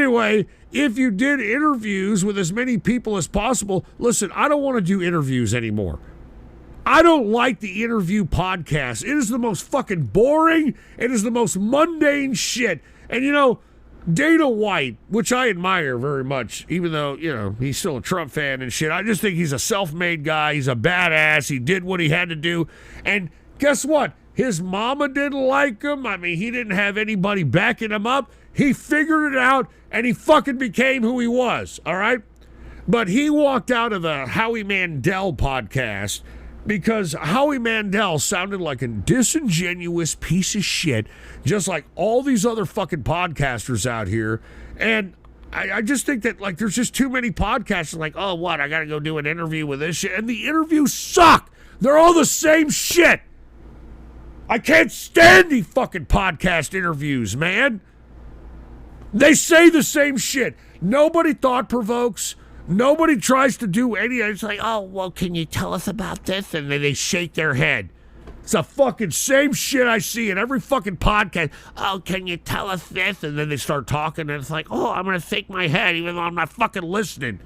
anyway, if you did interviews with as many people as possible, listen, I don't want to do interviews anymore. I don't like the interview podcast. It is the most fucking boring. It is the most mundane shit. And, you know, Dana White, which I admire very much, even though, you know, he's still a Trump fan and shit. I just think he's a self-made guy. He's a badass. He did what he had to do. And guess what? His mama didn't like him. I mean, he didn't have anybody backing him up. He figured it out, and he fucking became who he was, all right? But he walked out of the Howie Mandel podcast because Howie Mandel sounded like a disingenuous piece of shit, just like all these other fucking podcasters out here. And I just think that, like, there's just too many podcasters like, oh, what, I got to go do an interview with this shit. And the interviews suck. They're all the same shit. I can't stand these fucking podcast interviews, man. They say the same shit. Nobody thought provokes. Nobody tries to do any. It's like, oh, well, can you tell us about this? And then they shake their head. It's the fucking same shit I see in every fucking podcast. Oh, can you tell us this? And then they start talking, and it's like, oh, I'm going to shake my head even though I'm not fucking listening.